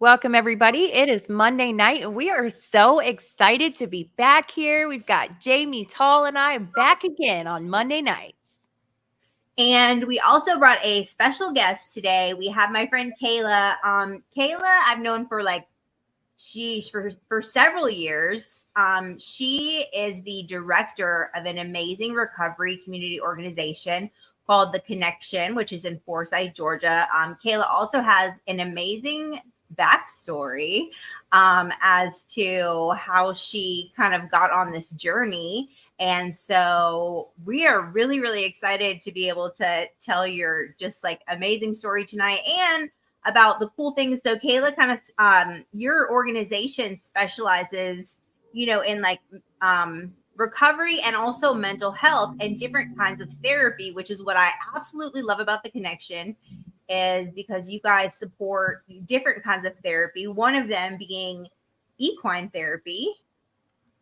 Welcome, everybody. It is Monday night, and we are so excited to be back here. We've got Jamie Tall and I back again on Monday nights. And we also brought a special guest today. We have my friend Kayla. Kayla, I've known for for several years. She is the director of an amazing recovery community organization called The Connection, which is in Forsyth, Georgia. Kayla also has an amazing backstory as to how she kind of got on this journey. And so we are really, really excited to be able to tell your just like amazing story tonight and about the cool things. So Kayla kind of, your organization specializes, in like recovery and also mental health and different kinds of therapy, which is what I absolutely love about The Connection, is because you guys support different kinds of therapy. One of them being equine therapy.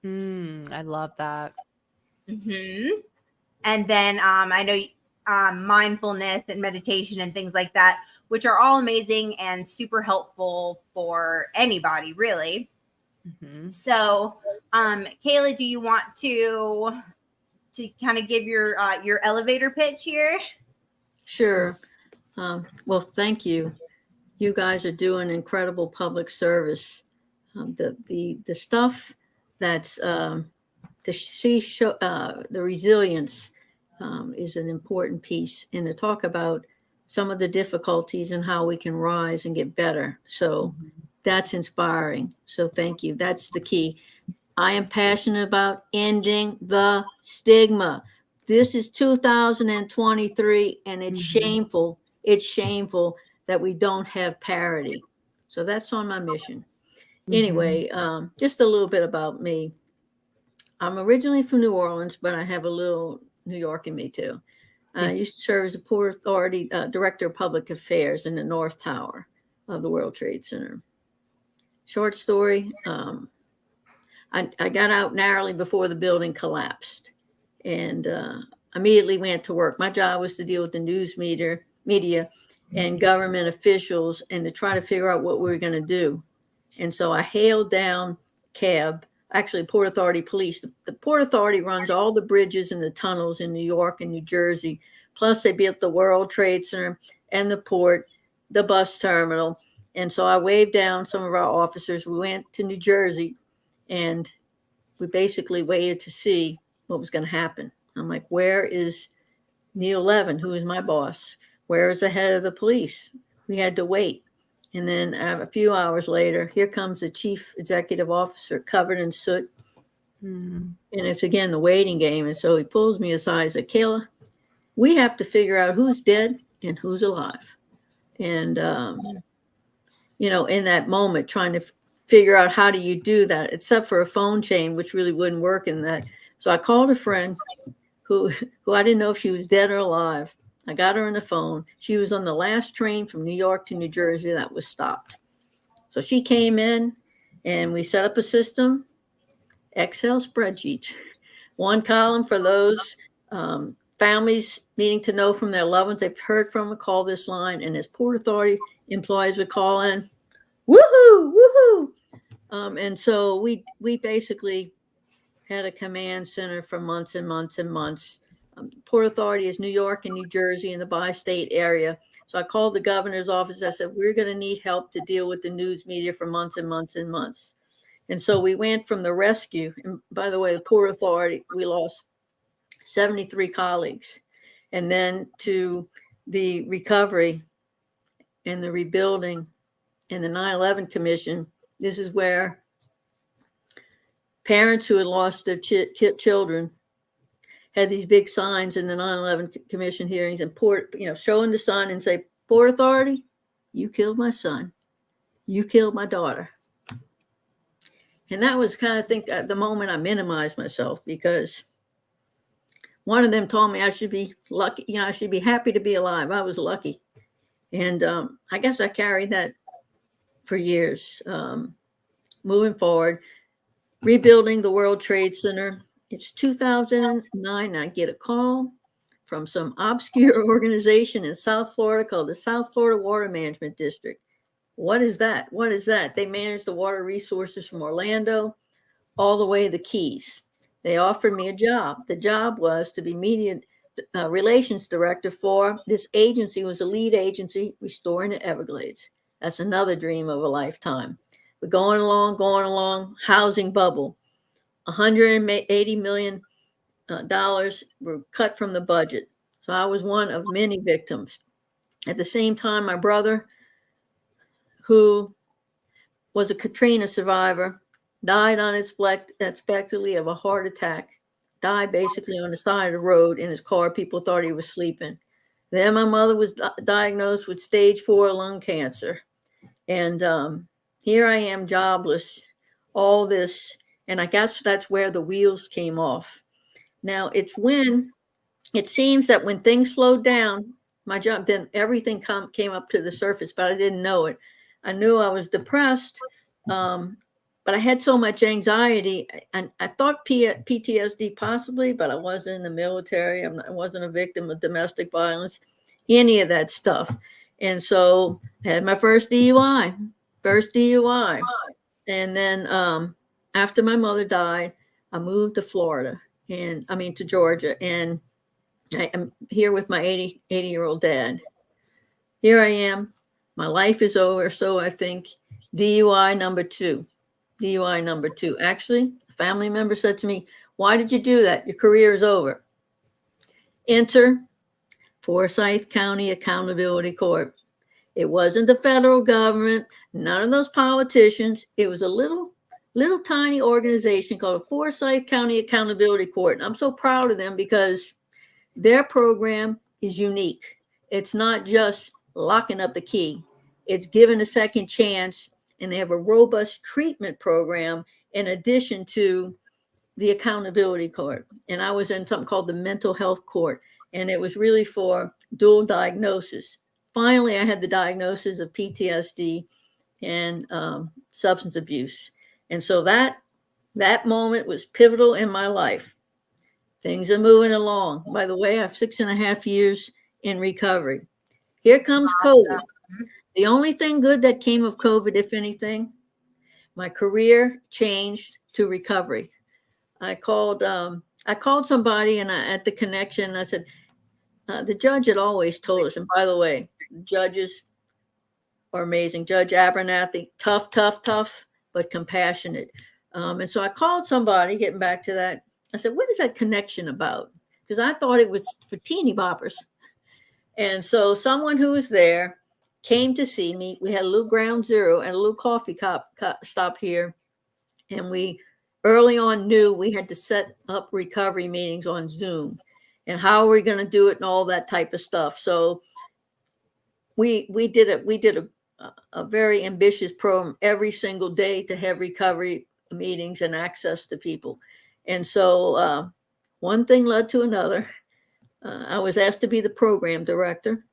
I love that. Mm-hmm. And then I know mindfulness and meditation and things like that, which are all amazing and super helpful for anybody, really. Mm-hmm. So, Kayla, do you want to kind of give your elevator pitch here? Sure. Well, thank you. You guys are doing incredible public service. The stuff that's to see the resilience is an important piece, and to talk about some of the difficulties and how we can rise and get better. So that's inspiring. So thank you. That's the key. I am passionate about ending the stigma. This is 2023, and it's shameful. It's shameful that we don't have parity. So that's on my mission. Anyway, just a little bit about me. I'm originally from New Orleans, but I have a little New York in me too. I used to serve as the Port Authority Director of Public Affairs in the North Tower of the World Trade Center. Short story, I got out narrowly before the building collapsed, and immediately went to work. My job was to deal with the news media and government officials, and to try to figure out what we were going to do. And so I hailed down cab, actually Port Authority Police. The Port Authority runs all the bridges and the tunnels in New York and New Jersey. Plus they built the World Trade Center and the port, the bus terminal. And so I waved down some of our officers. We went to New Jersey, and we basically waited to see what was going to happen. I'm like, where is Neil Levin, who is my boss? Where is the head of the police? We had to wait. And then a few hours later, here comes the chief executive officer covered in soot. And it's again the waiting game. And so he pulls me aside and said, Kayla, we have to figure out who's dead and who's alive. And, in that moment, trying to figure out how do you do that, except for a phone chain, which really wouldn't work in that. So I called a friend who I didn't know if she was dead or alive. I got her on the phone. She was on the last train from New York to New Jersey that was stopped. So she came in, and we set up a system, Excel spreadsheets, one column for those families needing to know from their loved ones they've heard from, call this line, and as Port Authority employees would call in, woohoo, woohoo. And so we basically had a command center for months and months and months. Port Authority is New York and New Jersey in the bi-state area. So I called the governor's office. I said, we're going to need help to deal with the news media for months and months and months. And so we went from the rescue. And by the way, the Port Authority, we lost 73 colleagues. And then to the recovery and the rebuilding and the 9/11 Commission. This is where parents who had lost their children had these big signs in the 9/11 Commission hearings and showing the son and say, Port Authority, you killed my son. You killed my daughter. And that was kind of, at the moment I minimized myself, because one of them told me I should be lucky, I should be happy to be alive. I was lucky. And I guess I carried that for years. Moving forward, rebuilding the World Trade Center. It's 2009. I get a call from some obscure organization in South Florida called the South Florida Water Management District. What is that? What is that? They manage the water resources from Orlando all the way to the Keys. They offered me a job. The job was to be media relations director for this agency. It was a lead agency restoring the Everglades. That's another dream of a lifetime. We're going along, housing bubble. $180 million were cut from the budget. So I was one of many victims. At the same time, my brother, who was a Katrina survivor, died unexpectedly of a heart attack, died basically on the side of the road in his car. People thought he was sleeping. Then my mother was diagnosed with stage 4 lung cancer. And here I am, jobless, all this. And I guess that's where the wheels came off. Now, it seems that when things slowed down, my job, then everything came up to the surface, but I didn't know it. I knew I was depressed, but I had so much anxiety. And I thought PTSD possibly, but I wasn't in the military. I wasn't a victim of domestic violence, any of that stuff. And so I had my first DUI. And then after my mother died, I moved to Florida to Georgia. And I'm here with my 80-year-old dad. Here I am. My life is over. So I think DUI number two. Actually, a family member said to me, "Why did you do that? Your career is over." Enter Forsyth County Accountability Court. It wasn't the federal government, none of those politicians. It was a little tiny organization called the Forsyth County Accountability Court. And I'm so proud of them because their program is unique. It's not just locking up the key. It's given a second chance, and they have a robust treatment program in addition to the accountability court. And I was in something called the mental health court, and it was really for dual diagnosis. Finally, I had the diagnosis of PTSD and substance abuse. And so that moment was pivotal in my life. Things are moving along. By the way, I have 6.5 years in recovery. Here comes COVID. The only thing good that came of COVID, if anything, my career changed to recovery. I called somebody and at the connection, I said, the judge had always told us, and by the way, judges are amazing. Judge Abernathy, tough, but compassionate. And so I called somebody, getting back to that. I said, what is that connection about? Because I thought it was for teeny boppers. And so someone who was there came to see me. We had a little Ground Zero and a little coffee stop here. And we early on knew we had to set up recovery meetings on Zoom. And how are we going to do it and all that type of stuff. So we did a very ambitious program every single day to have recovery meetings and access to people. And so one thing led to another. I was asked to be the program director.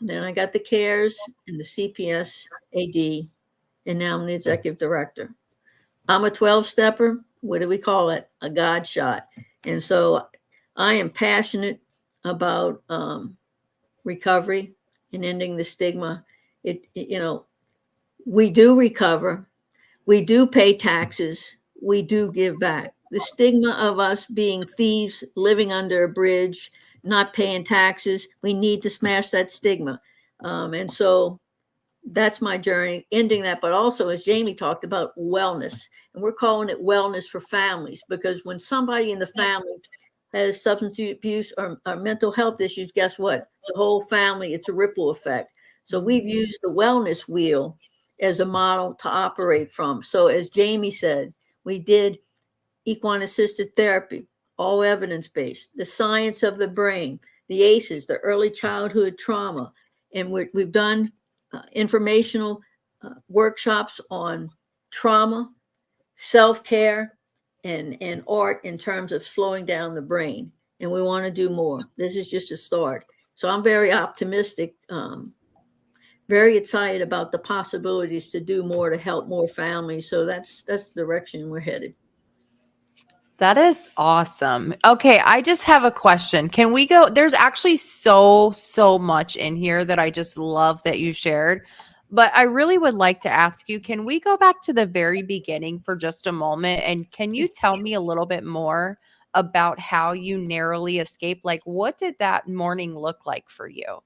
Then I got the CARES and the CPS AD, and now I'm the executive director. I'm a 12-stepper. What do we call it? A God shot. And so I am passionate about recovery and ending the stigma. We do recover. We do pay taxes. We do give back. The stigma of us being thieves, living under a bridge, not paying taxes, we need to smash that stigma. And so that's my journey, ending that. But also, as Jamie talked about, wellness. And we're calling it wellness for families, because when somebody in the family has substance abuse or mental health issues, guess what? The whole family, it's a ripple effect. So we've used the wellness wheel as a model to operate from. So as Jamie said, we did equine assisted therapy, all evidence-based, the science of the brain, the ACEs, the early childhood trauma. And we've done informational workshops on trauma, self-care, and art in terms of slowing down the brain. And we want to do more. This is just a start. So I'm very optimistic, very excited about the possibilities to do more to help more families. So that's the direction we're headed. That is awesome. Okay, I just have a question. Can we go? There's actually so much in here that I just love that you shared. But I really would like to ask you, can we go back to the very beginning for just a moment? And can you tell me a little bit more about how you narrowly escaped? Like, what did that morning look like for you?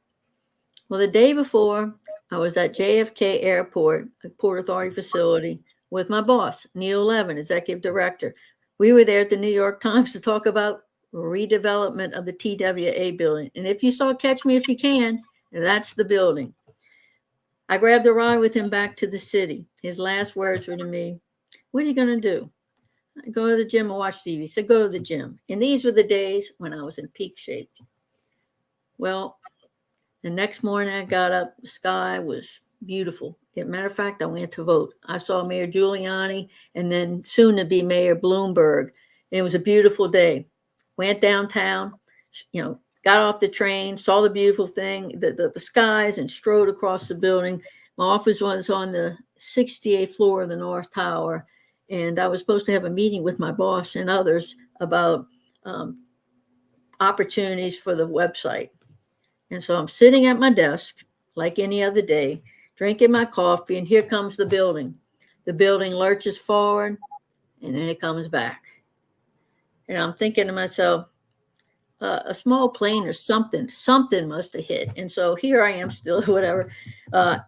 Well, the day before, I was at JFK Airport, a Port Authority facility, with my boss, Neil Levin, executive director. We were there at the New York Times to talk about redevelopment of the TWA building. And if you saw Catch Me If You Can, that's the building. I grabbed a ride with him back to the city. His last words were to me, "What are you going to do?" I go to the gym and watch TV. He said, "Go to the gym." And these were the days when I was in peak shape. Well, the next morning I got up, the sky was beautiful. As a matter of fact, I went to vote. I saw Mayor Giuliani and then soon to be Mayor Bloomberg. And it was a beautiful day. Went downtown, got off the train, saw the beautiful thing, the skies, and strode across the building. My office was on the 68th floor of the North Tower. And I was supposed to have a meeting with my boss and others about opportunities for the website. And so I'm sitting at my desk like any other day, drinking my coffee, and here comes the building. The building lurches forward, and then it comes back. And I'm thinking to myself, a small plane or something must have hit. And so here I am still, whatever. I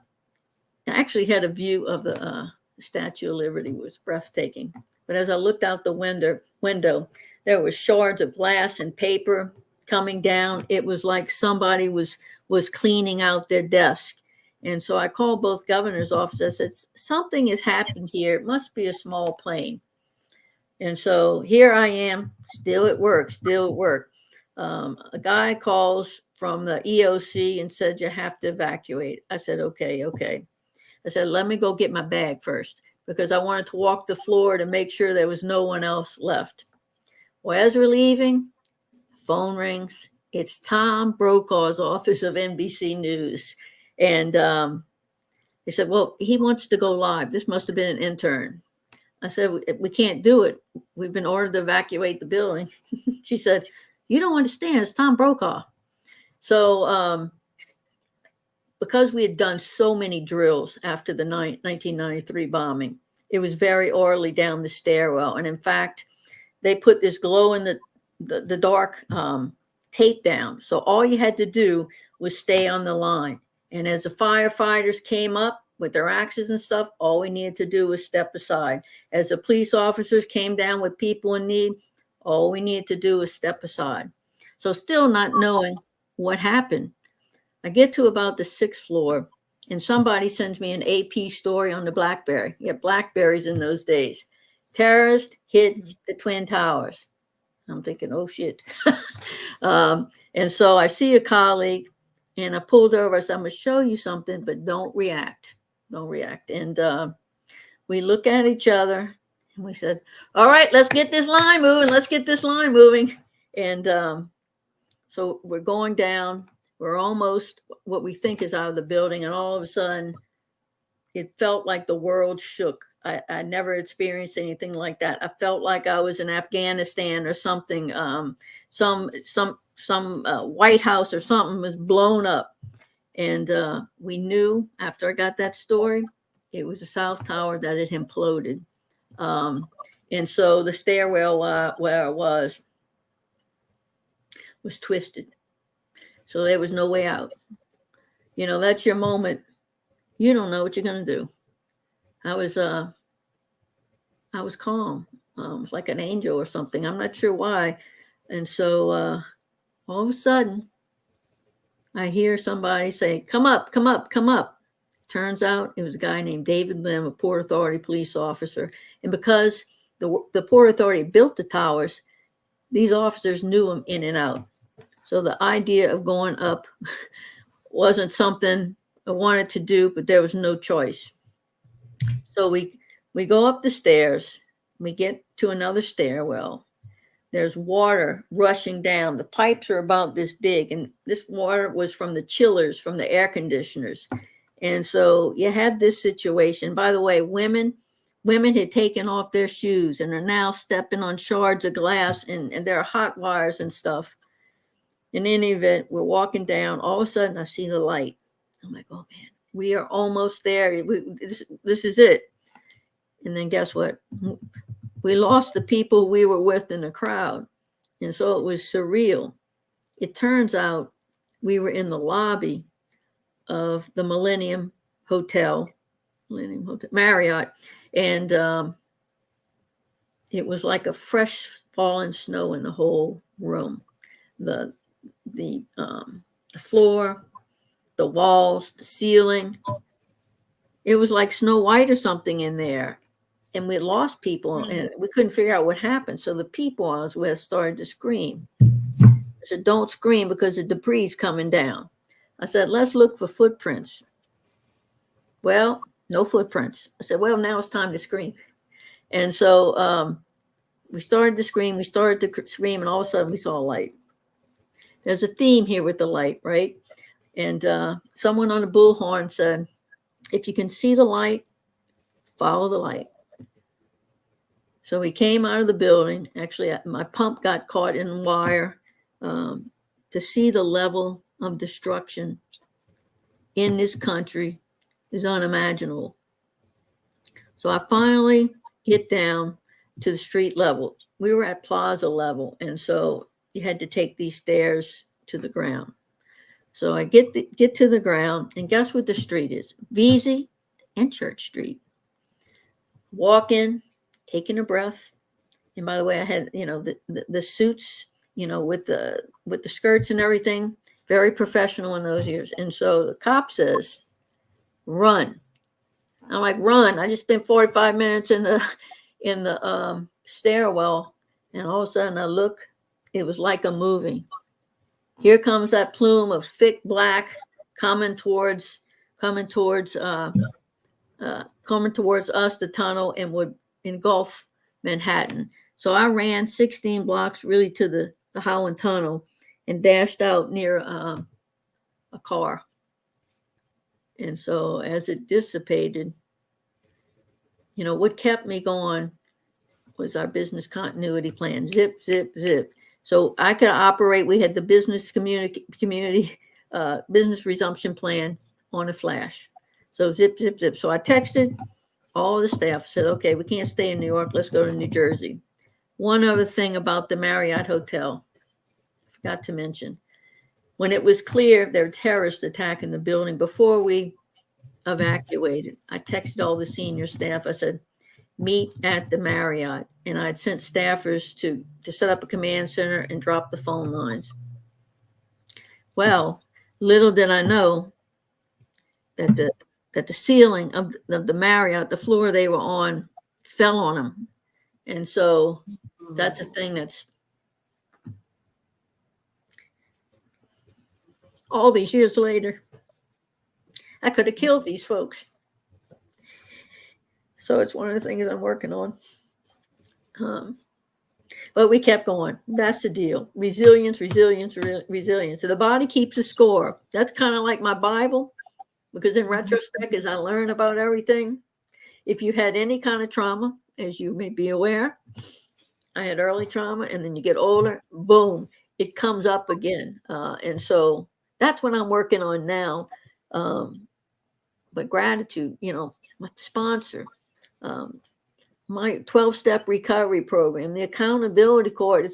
actually had a view of the Statue of Liberty. It was breathtaking. But as I looked out the window, there were shards of glass and paper coming down. It was like somebody was cleaning out their desk. And so I called both governor's offices. I said, something has happened here. It must be a small plane. And so here I am, still at work. A guy calls from the EOC and said, you have to evacuate. I said, okay. I said, let me go get my bag first, because I wanted to walk the floor to make sure there was no one else left. Well, as we're leaving, phone rings. It's Tom Brokaw's office of NBC News. And he said, well, he wants to go live. This must have been an intern. I said, we can't do it. We've been ordered to evacuate the building. She said, you don't understand. It's Tom Brokaw. So because we had done so many drills after the 1993 bombing, it was very orderly down the stairwell. And in fact, they put this glow in the dark tape down. So all you had to do was stay on the line. And as the firefighters came up with their axes and stuff, all we needed to do was step aside. As the police officers came down with people in need, all we needed to do was step aside. So still not knowing what happened, I get to about the 6th floor and somebody sends me an AP story on the BlackBerry. You had BlackBerries in those days. Terrorist hit the Twin Towers. I'm thinking, oh shit. And so I see a colleague and I pulled over. I said, I'm going to show you something, but don't react. And we look at each other and we said, all right, let's get this line moving. And so we're going down. We're almost what we think is out of the building. And all of a sudden, it felt like the world shook. I never experienced anything like that. I felt like I was in Afghanistan or something. Some White House or something was blown up. And we knew after I got that story, it was the South Tower that had imploded. And so the stairwell where I was twisted. So there was no way out. That's your moment. You don't know what you're going to do. I was calm. It was like an angel or something. I'm not sure why. And so all of a sudden, I hear somebody say, come up. Turns out it was a guy named David Lim, a Port Authority police officer. And because the Port Authority built the towers, these officers knew him in and out. So the idea of going up wasn't something I wanted to do, but there was no choice. So we go up the stairs. We get to another stairwell. There's water rushing down. The pipes are about this big, and this water was from the chillers, from the air conditioners. And so you had this situation. By the way, women had taken off their shoes and are now stepping on shards of glass, and there are hot wires and stuff. In any event, we're walking down. All of a sudden, I see the light. I'm like, oh, man. We are almost there. This is it. And then guess what? We lost the people we were with in the crowd. And so it was surreal. It turns out we were in the lobby of the Marriott. And it was like a fresh fallen snow in the whole room. The floor, the walls, the ceiling. It was like Snow White or something in there. And we lost people and we couldn't figure out what happened. So the people I was with started to scream. I said, don't scream because the debris is coming down. I said, let's look for footprints. Well, no footprints. I said, well, now it's time to scream. And so we started to scream. And all of a sudden we saw a light. There's a theme here with the light, right? And someone on the bullhorn said, if you can see the light, follow the light. So we came out of the building. Actually, my pump got caught in the wire. To see the level of destruction in this country is unimaginable. So I finally get down to the street level. We were at plaza level, and so you had to take these stairs to the ground. So I get to the ground, and guess what the street is? Vesey and Church Street. Walk in, taking a breath. And by the way, I had, the suits, with the skirts and everything, very professional in those years. And so the cop says, run. I'm like, run. I just spent 45 minutes in the stairwell. And all of a sudden I look, it was like a movie. Here comes that plume of thick black coming towards us, the tunnel, and would engulf Manhattan. So I ran 16 blocks really to the Howland Tunnel and dashed out near a car. And so as it dissipated, what kept me going was our business continuity plan. Zip, zip, zip. So I could operate. We had the business community business resumption plan on a flash. So zip, zip, zip. So I texted all the staff, said, okay, we can't stay in New York. Let's go to New Jersey. One other thing about the Marriott Hotel, I forgot to mention. When it was clear there were terrorist attack in the building, before we evacuated, I texted all the senior staff. I said, meet at the Marriott. And I'd sent staffers to set up a command center and drop the phone lines. Well, little did I know that the ceiling of the Marriott, the floor they were on, fell on them. And so that's a thing that's all these years later, I could have killed these folks. So it's one of the things I'm working on. But we kept going. That's the deal. Resilience, resilience, resilience. So the body keeps a score. That's kind of like my Bible, because in retrospect, as I learn about everything, if you had any kind of trauma, as you may be aware, I had early trauma, and then you get older, boom, it comes up again. And so that's what I'm working on now. But gratitude, my sponsor, my 12-step recovery program, the accountability court,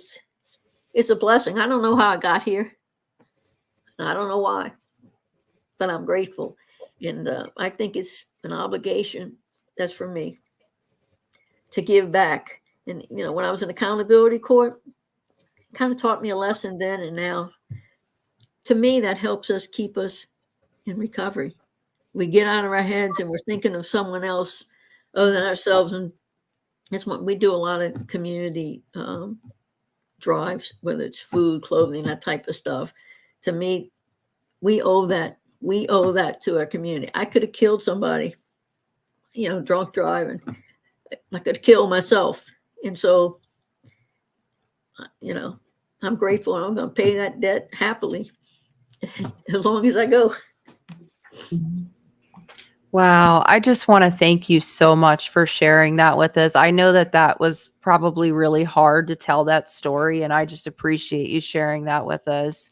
it's a blessing. I don't know how I got here. I don't know why, but I'm grateful. And I think it's an obligation that's for me to give back. And, when I was in accountability court, it kind of taught me a lesson then and now. To me, that helps us keep us in recovery. We get out of our heads and we're thinking of someone else other than ourselves. And that's what we do, a lot of community drives, whether it's food, clothing, that type of stuff. To me, we owe that to our community. I could have killed somebody, drunk driving. I could have killed myself. And so, I'm grateful, and I'm going to pay that debt happily as long as I go. Wow. I just want to thank you so much for sharing that with us. I know that was probably really hard to tell that story, and I just appreciate you sharing that with us.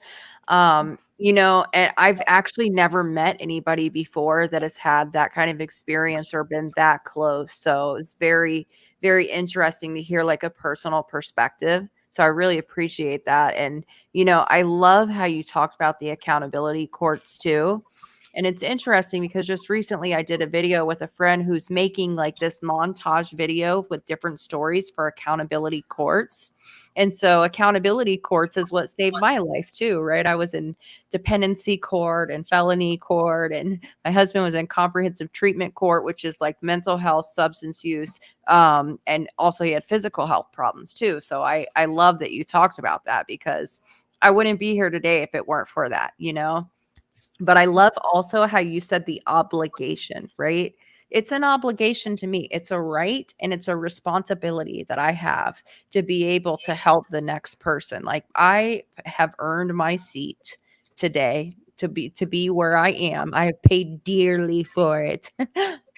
You know, and I've actually never met anybody before that has had that kind of experience or been that close. So it's very, very interesting to hear like a personal perspective. So I really appreciate that. And, you know, I love how you talked about the accountability courts too. And it's interesting because just recently I did a video with a friend who's making like this montage video with different stories for accountability courts. And so accountability courts is what saved my life too, right? I was in dependency court and felony court, and my husband was in comprehensive treatment court, which is like mental health, substance use, and also he had physical health problems too. So I love that you talked about that, because I wouldn't be here today if it weren't for that, you know. But I love also how you said the obligation, right? It's an obligation to me. It's a right and it's a responsibility that I have to be able to help the next person. Like I have earned my seat today to be where I am. I have paid dearly for it.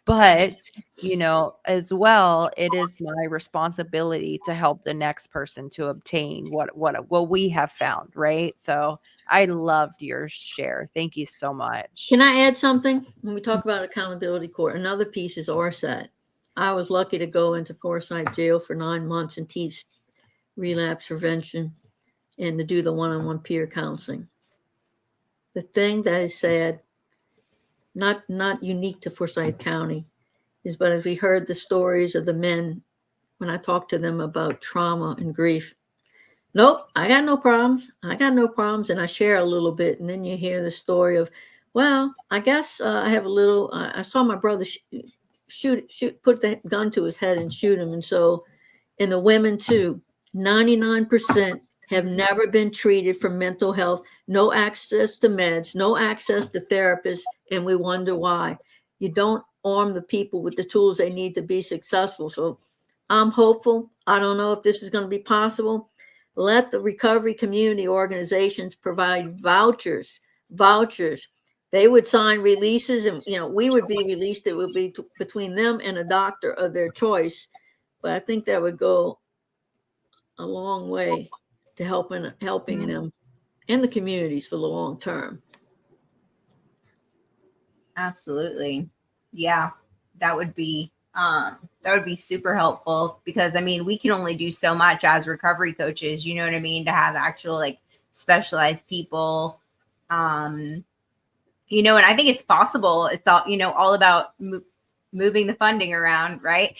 But, you know, as well, it is my responsibility to help the next person to obtain what we have found, right? So I loved your share. Thank you so much. Can I add something? When we talk about accountability court, another piece is RSAT. I was lucky to go into Forsyth Jail for 9 months and teach relapse prevention and to do the one-on-one peer counseling. The thing that is sad, not unique to Forsyth County, is but as we heard the stories of the men when I talked to them about trauma and grief. Nope, I got no problems. I got no problems. And I share a little bit. And then you hear the story of, well, I guess I have a little, I saw my brother shoot, put the gun to his head and shoot him. And so, and the women too, 99% have never been treated for mental health, no access to meds, no access to therapists. And we wonder why. You don't arm the people with the tools they need to be successful. So I'm hopeful. I don't know if this is going to be possible. Let the recovery community organizations provide vouchers. They would sign releases, and we would be released. It would be between them and a doctor of their choice. But I think that would go a long way to helping them and the communities for the long term. Absolutely. Yeah, that would be super helpful, because I mean, we can only do so much as recovery coaches, you know what I mean, to have actual like specialized people, and I think it's possible. It's all about moving the funding around, right?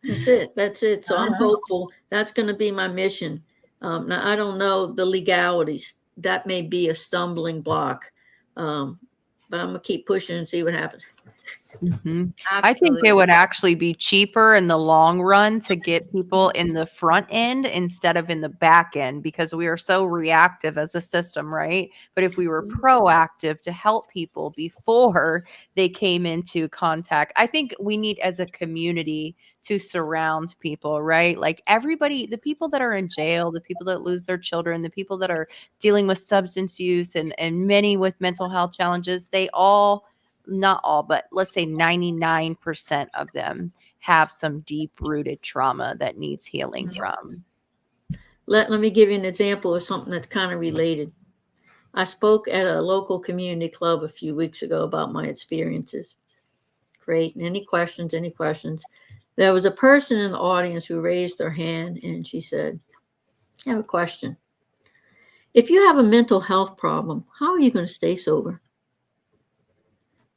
That's it. So I'm hopeful. That's going to be my mission. Now I don't know the legalities. That may be a stumbling block, but I'm gonna keep pushing and see what happens. Mm-hmm. I think it would actually be cheaper in the long run to get people in the front end instead of in the back end, because we are so reactive as a system, right? But if we were proactive to help people before they came into contact, I think we need as a community to surround people, right? Like everybody, the people that are in jail, the people that lose their children, the people that are dealing with substance use and many with mental health challenges, they all, not all, but let's say 99% of them have some deep rooted trauma that needs healing from. Let me give you an example of something that's kind of related. I spoke at a local community club a few weeks ago about my experiences. Great. And any questions? There was a person in the audience who raised their hand and she said, I have a question. If you have a mental health problem, how are you going to stay sober?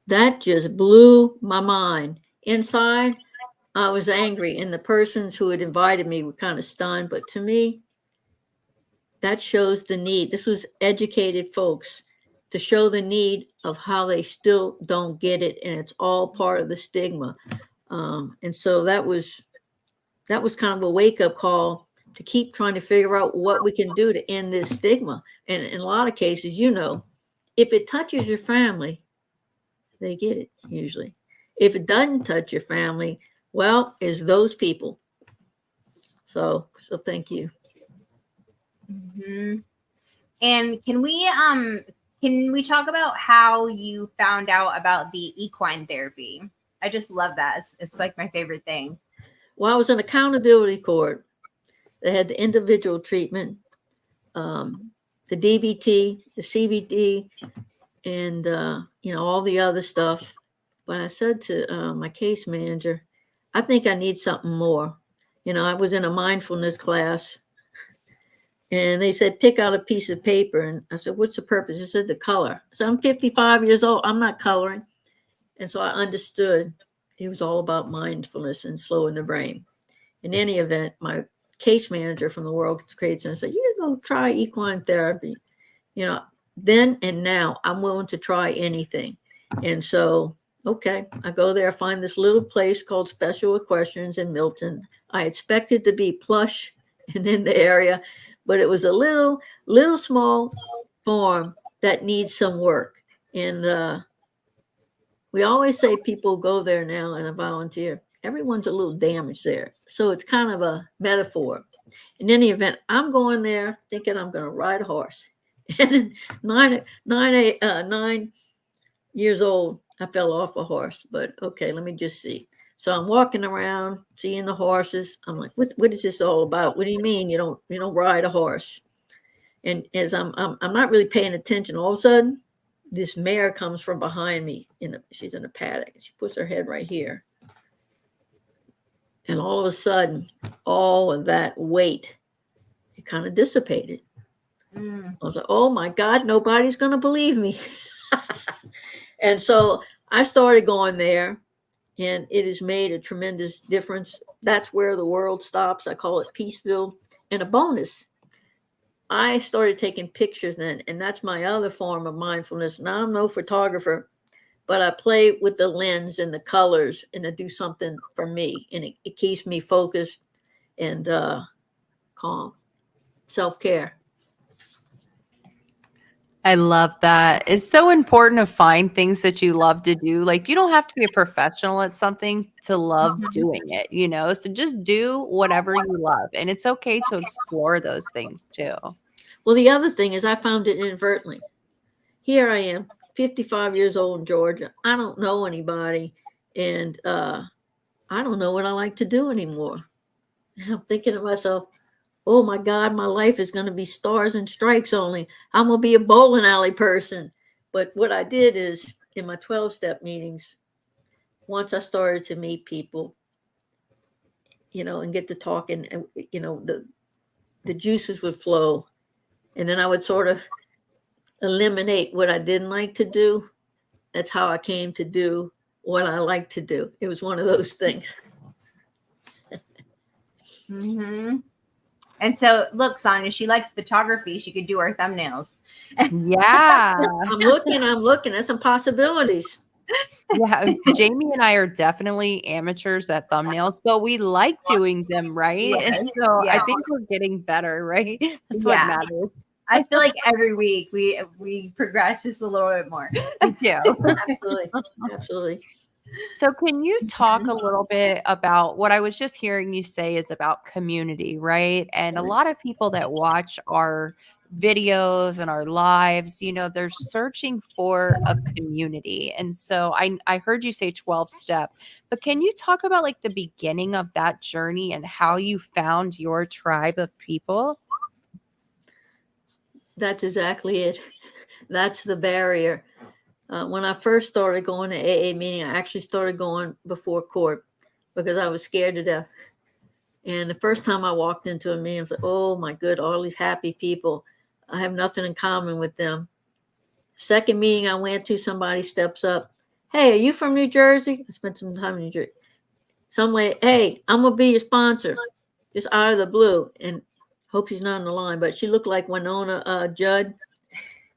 That just blew my mind. Inside, I was angry, and the persons who had invited me were kind of stunned. But to me, that shows the need. This was educated folks to show the need of how they still don't get it, and it's all part of the stigma. And so that was kind of a wake-up call to keep trying to figure out what we can do to end this stigma. And in a lot of cases, if it touches your family, they get it usually. If it doesn't touch your family, well, it's those people. So thank you. Mm-hmm. And can we talk about how you found out about the equine therapy? I just love that. It's like my favorite thing. Well, I was in accountability court. They had the individual treatment. the DBT, the CBT, and all the other stuff. But I said to my case manager, I think I need something more. I was in a mindfulness class, and they said, pick out a piece of paper. And I said, what's the purpose? It said the color. So I'm 55 years old. I'm not coloring. And so I understood it was all about mindfulness and slowing the brain. In any event, my case manager from the World Trade Center said, you go try equine therapy. Then and now I'm willing to try anything. And so, okay, I go there, find this little place called Special Equestrians in Milton. I expected to be plush and in the area, but it was a little small farm that needs some work. And we always say people go there now and volunteer. Everyone's a little damaged there. So it's kind of a metaphor. In any event, I'm going there thinking I'm going to ride a horse. And 9 years old, I fell off a horse. But okay, let me just see. So I'm walking around, seeing the horses. I'm like, what is this all about? What do you mean you don't ride a horse? And as I'm not really paying attention, all of a sudden, this mare comes from behind me. She's in a paddock. And she puts her head right here. And all of a sudden, all of that weight, it kind of dissipated. I was like, oh my God, nobody's going to believe me. And so I started going there, and it has made a tremendous difference. That's where the world stops. I call it Peaceville. And a bonus, I started taking pictures then, and that's my other form of mindfulness. Now I'm no photographer, but I play with the lens and the colors, and I do something for me, and it keeps me focused and calm. Self-care. I love that. It's so important to find things that you love to do. Like, you don't have to be a professional at something to love doing it. So just do whatever you love. And it's okay to explore those things too. Well, the other thing is I found it inadvertently. Here I am, 55 years old in Georgia. I don't know anybody, and I don't know what I like to do anymore. And I'm thinking to myself, oh my God, my life is going to be stars and stripes only. I'm going to be a bowling alley person. But what I did is in my 12-step meetings, once I started to meet people, and get to talking, and, the juices would flow. And then I would sort of eliminate what I didn't like to do. That's how I came to do what I like to do. It was one of those things. Mm-hmm. And so, look, Sonia, she likes photography. She could do our thumbnails. Yeah. I'm looking at some possibilities. Yeah. Jamie and I are definitely amateurs at thumbnails, but we like doing them, right? Yes. And so Yeah. I think we're getting better, right? That's what matters. I feel like every week we progress just a little bit more. Yeah. Absolutely. So can you talk a little bit about what I was just hearing you say is about community, right? And a lot of people that watch our videos and our lives, they're searching for a community. And so I heard you say 12 step, but can you talk about like the beginning of that journey and how you found your tribe of people? That's exactly it. That's the barrier. When I first started going to AA meeting, I actually started going before court because I was scared to death. And the first time I walked into a meeting, I was like, oh my good, all these happy people. I have nothing in common with them. Second meeting I went to, somebody steps up. Hey, are you from New Jersey? I spent some time in New Jersey. Somebody, hey, I'm going to be your sponsor. Just out of the blue. And hope she's not on the line, but she looked like Winona Judd.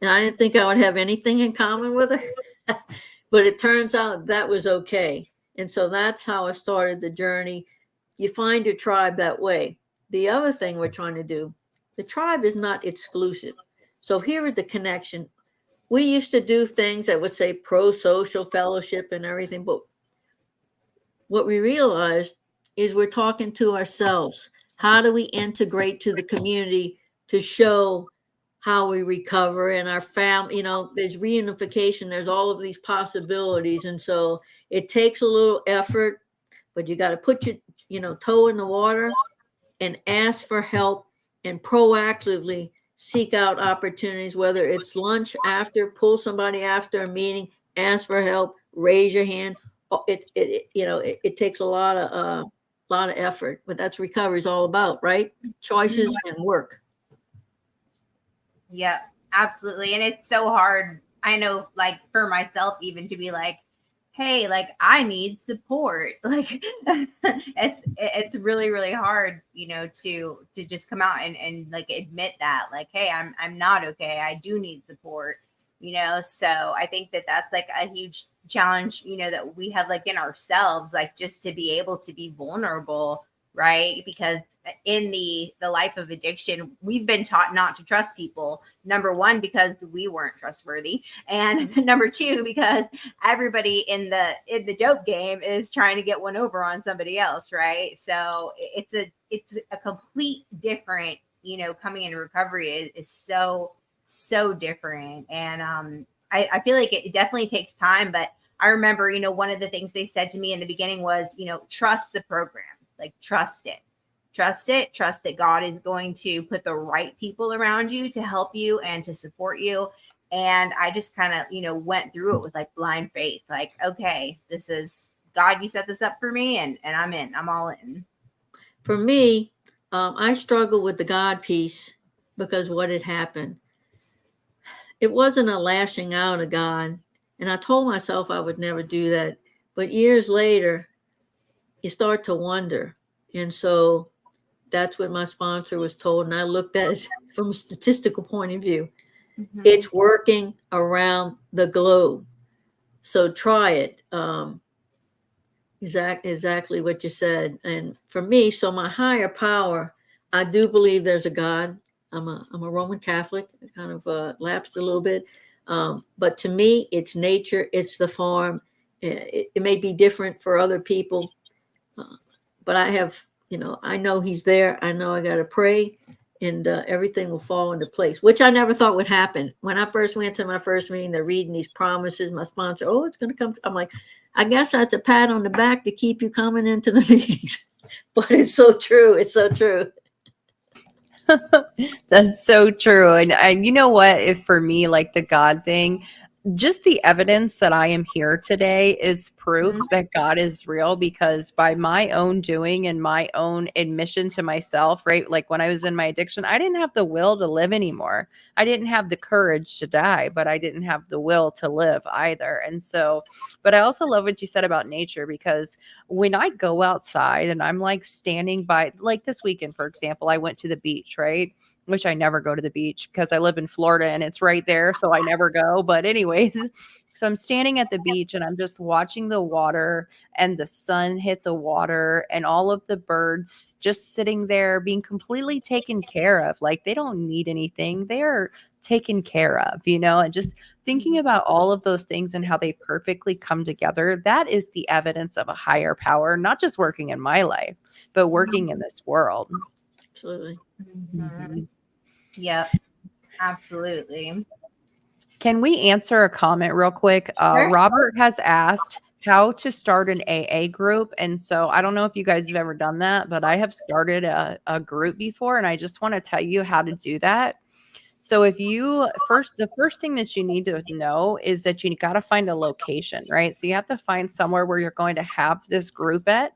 And I didn't think I would have anything in common with her. But it turns out that was okay. And so that's how I started the journey. You find your tribe that way. The other thing we're trying to do, the tribe is not exclusive. So here is the connection. We used to do things that would say pro-social fellowship and everything, but what we realized is we're talking to ourselves. How do we integrate to the community to show how we recover in our family? There's reunification, there's all of these possibilities. And so it takes a little effort, but you got to put your toe in the water and ask for help and proactively seek out opportunities, whether it's lunch after, pull somebody after a meeting, ask for help, raise your hand. It takes a lot of effort, but that's recovery is all about, right? Choices and work. Yeah, absolutely. And it's so hard. I know, like for myself, even to be like, hey, like I need support. Like it's really, really hard, to just come out and like admit that, like, hey, I'm not okay. I do need support. So I think that that's like a huge challenge, that we have like in ourselves, like just to be able to be vulnerable, right? Because in the life of addiction, we've been taught not to trust people. Number one, because we weren't trustworthy, and number two, because everybody in the dope game is trying to get one over on somebody else, right? So it's a complete different, coming in recovery is so different. And I feel like it definitely takes time, but I remember, one of the things they said to me in the beginning was, trust the program. Like, trust that God is going to put the right people around you to help you and to support you. And I just kind of, went through it with like blind faith, like, okay, this is God, you set this up for me, and I'm all in. For me, I struggle with the God piece because what had happened. It wasn't a lashing out of God. And I told myself I would never do that. But years later, you start to wonder. And so that's what my sponsor was told. And I looked at it from a statistical point of view. Mm-hmm. It's working around the globe. So try it. Exactly what you said. And for me, so my higher power, I do believe there's a God. I'm a Roman Catholic. I kind of lapsed a little bit. But to me, it's nature. It's the farm. It may be different for other people. But I have, I know he's there. I know I got to pray, and everything will fall into place, which I never thought would happen. When I first went to my first meeting, they're reading these promises. My sponsor, oh, it's going to come. I'm like, I guess that's a pat on the back to keep you coming into the meetings. But it's so true. It's so true. That's so true. And you know what? If for me, like the God thing, just the evidence that I am here today is proof that God is real, because by my own doing and my own admission to myself, right? Like when I was in my addiction, I didn't have the will to live anymore. I didn't have the courage to die, but I didn't have the will to live either. And so, but I also love what you said about nature, because when I go outside and I'm like standing by, like this weekend, for example, I went to the beach, right? Which I never go to the beach because I live in Florida and it's right there. So I never go. But anyways, so I'm standing at the beach and I'm just watching the water and the sun hit the water and all of the birds just sitting there being completely taken care of. Like they don't need anything. They are taken care of, and just thinking about all of those things and how they perfectly come together. That is the evidence of a higher power, not just working in my life, but working in this world. Absolutely. Mm-hmm. Yep, absolutely. Can we answer a comment real quick? Sure. Robert has asked how to start an AA group. And so I don't know if you guys have ever done that, but I have started a group before, and I just want to tell you how to do that. So if you the first thing that you need to know is that you got to find a location, right? So you have to find somewhere where you're going to have this group at.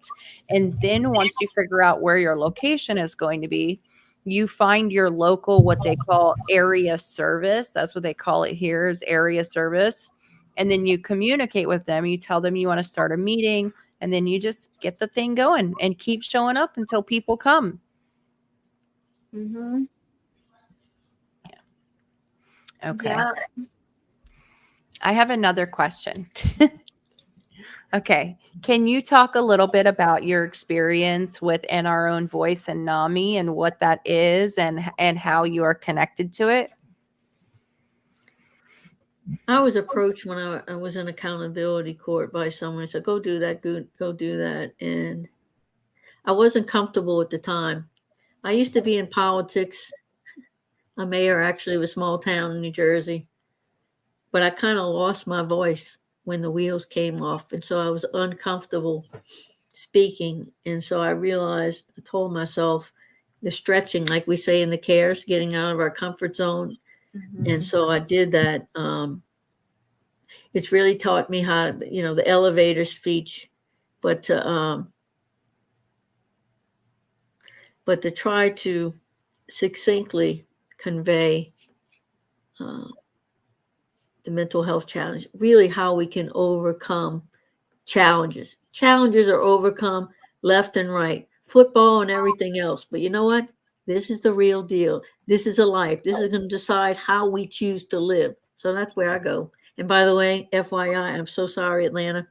And then once you figure out where your location is going to be, you find your local, what they call area service. That's what they call it here, is area service. And then you communicate with them. You tell them you want to start a meeting, and then you just get the thing going and keep showing up until people come. Mm-hmm. Okay. Yeah. I have another question. Okay. Can you talk a little bit about your experience with In Our Own Voice and NAMI and what that is and how you are connected to it? I was approached when I was in accountability court by someone who said, go do that, go do that. And I wasn't comfortable at the time. I used to be in politics, a mayor actually of a small town in New Jersey, but I kind of lost my voice when the wheels came off. And so I was uncomfortable speaking. And so I realized, I told myself, stretching, like we say in the cares, getting out of our comfort zone. And so I did that. It's really taught me how, the elevator speech, but to try to succinctly convey the mental health challenge, really how we can overcome challenges. Challenges are overcome left and right, football and everything else. But you know what? This is the real deal. This is a life. This is going to decide how we choose to live. So that's where I go. And by the way, FYI, I'm so sorry, Atlanta.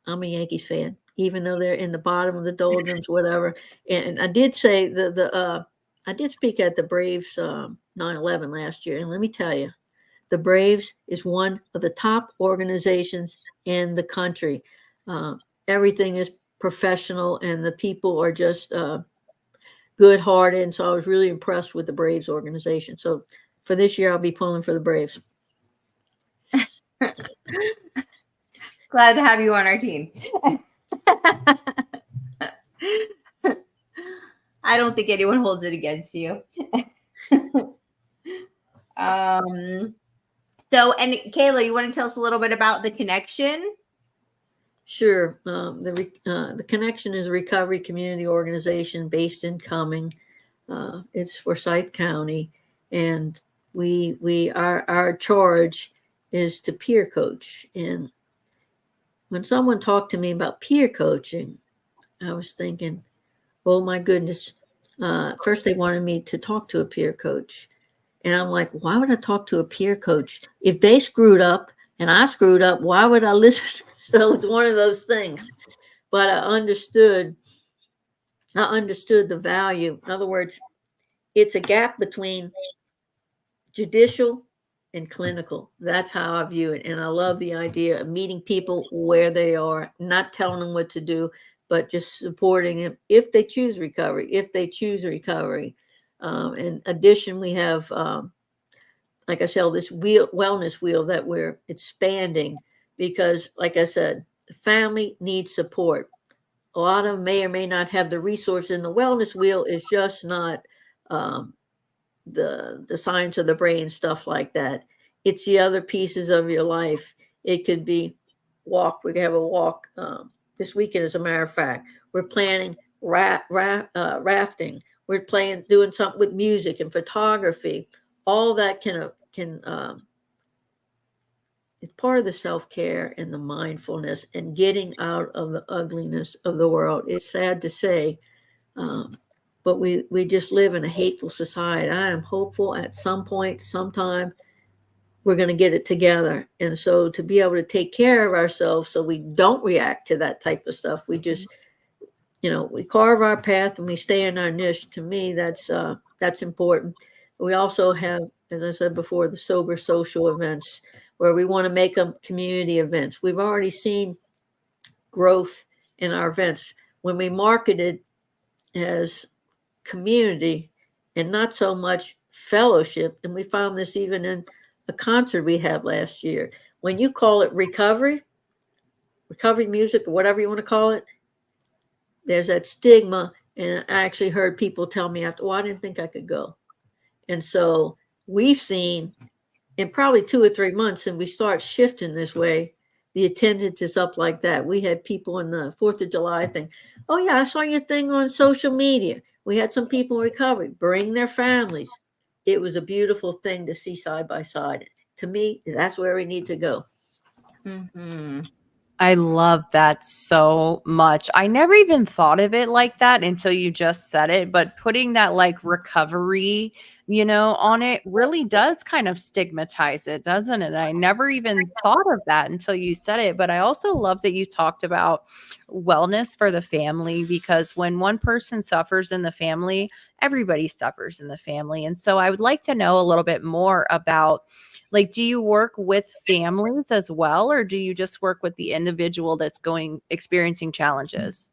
I'm a Yankees fan, even though they're in the bottom of the doldrums, whatever. And I did say I did speak at the Braves 9/11 last year, and let me tell you, the Braves is one of the top organizations in the country. Everything is professional, and the people are just good-hearted. And so I was really impressed with the Braves organization. So for this year, I'll be pulling for the Braves. Glad to have you on our team. I don't think anyone holds it against you. So, and Kayla, you want to tell us a little bit about the connection? Sure. The Connection is a recovery community organization based in Cumming. It's Forsyth County, and our charge is to peer coach. And when someone talked to me about peer coaching, I was thinking, oh my goodness. First, they wanted me to talk to a peer coach. And I'm like, why would I talk to a peer coach? If they screwed up and I screwed up, why would I listen? So it's one of those things. But I understood the value. In other words, it's a gap between judicial and clinical. That's how I view it. And I love the idea of meeting people where they are, not telling them what to do, but just supporting them if they choose recovery. In addition, we have, like I said, this wellness wheel that we're expanding because, like I said, the family needs support. A lot of them may or may not have the resources, and the wellness wheel is just not the science of the brain, stuff like that. It's the other pieces of your life. It could be walk. We have a walk this weekend, as a matter of fact. We're planning rafting. We're doing something with music and photography. All that can it's part of the self-care and the mindfulness and getting out of the ugliness of the world. It's sad to say, but we just live in a hateful society. I am hopeful at some point, sometime, we're going to get it together. And so to be able to take care of ourselves so we don't react to that type of stuff, we just, we carve our path and we stay in our niche. To me, that's important. We also have, as I said before, the sober social events where we want to make them community events. We've already seen growth in our events when we marketed as community and not so much fellowship. And we found this even in a concert we had last year. When you call it recovery music, or whatever you want to call it, there's that stigma. And I actually heard people tell me after, I didn't think I could go. And so we've seen in probably 2 or 3 months, and we start shifting this way, the attendance is up like that. We had people in the 4th of July thing. Oh yeah, I saw your thing on social media. We had some people in recovery bring their families. It was a beautiful thing to see side by side. To me, that's where we need to go. Mm-hmm. I love that so much. I never even thought of it like that until you just said it, but putting that like recovery, on it really does kind of stigmatize it, doesn't it? I never even thought of that until you said it, but I also love that you talked about wellness for the family, because when one person suffers in the family, everybody suffers in the family. And so I would like to know a little bit more about, like, do you work with families as well, or do you just work with the individual that's experiencing challenges?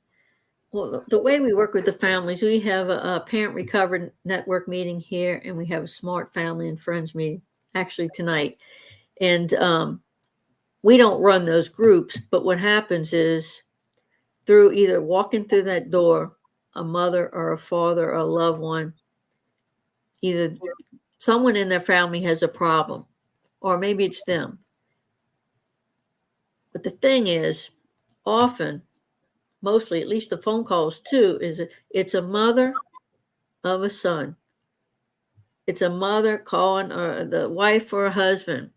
Well, the way we work with the families, we have a parent recovery network meeting here, and we have a smart family and friends meeting actually tonight. And we don't run those groups, but what happens is through either walking through that door, a mother or a father or a loved one, either someone in their family has a problem, or maybe it's them. But the thing is, often, mostly, at least the phone calls too, is it's a mother of a son. It's a mother calling or the wife or a husband.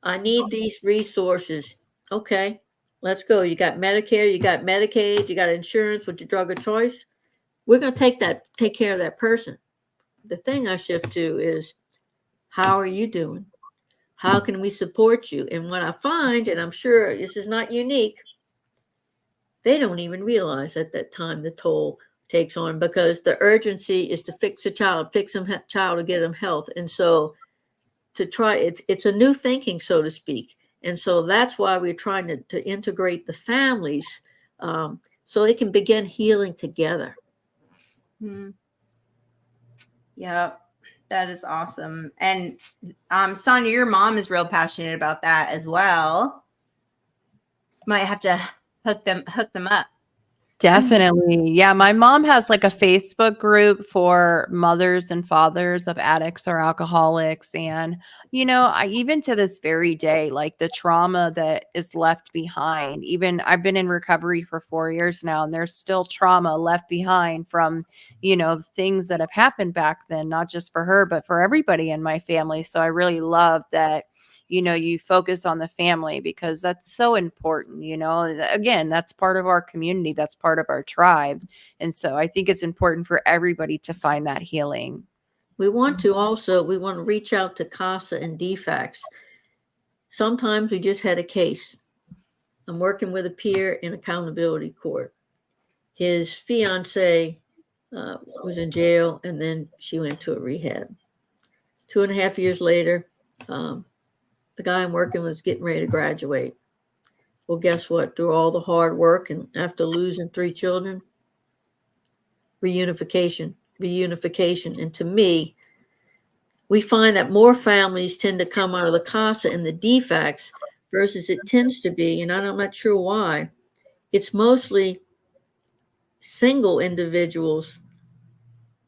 I need these resources. Okay, let's go. You got Medicare, you got Medicaid, you got insurance with your drug of choice. We're going to take care of that person. The thing I shift to is, how are you doing? How can we support you? And what I find, and I'm sure this is not unique, they don't even realize at that time the toll takes on, because the urgency is to fix a child, to get them health. And so to try, it's a new thinking, so to speak. And so that's why we're trying to integrate the families so they can begin healing together. Yep, that is awesome. And Sonia, your mom is real passionate about that as well. Might have to hook them up. Definitely. Yeah, my mom has like a Facebook group for mothers and fathers of addicts or alcoholics. And, even to this very day, like the trauma that is left behind, even I've been in recovery for 4 years now, and there's still trauma left behind from, things that have happened back then, not just for her, but for everybody in my family. So I really love that you focus on the family, because that's so important. Again, that's part of our community. That's part of our tribe. And so I think it's important for everybody to find that healing. We want to reach out to CASA and DFACS. Sometimes we just had a case. I'm working with a peer in accountability court. His fiance was in jail, and then she went to a rehab. 2.5 years later, the guy I'm working with was getting ready to graduate. Well, guess what? Through all the hard work and after losing 3 children, reunification. And to me, we find that more families tend to come out of the CASA and the DFACS versus it tends to be, and I'm not sure why, it's mostly single individuals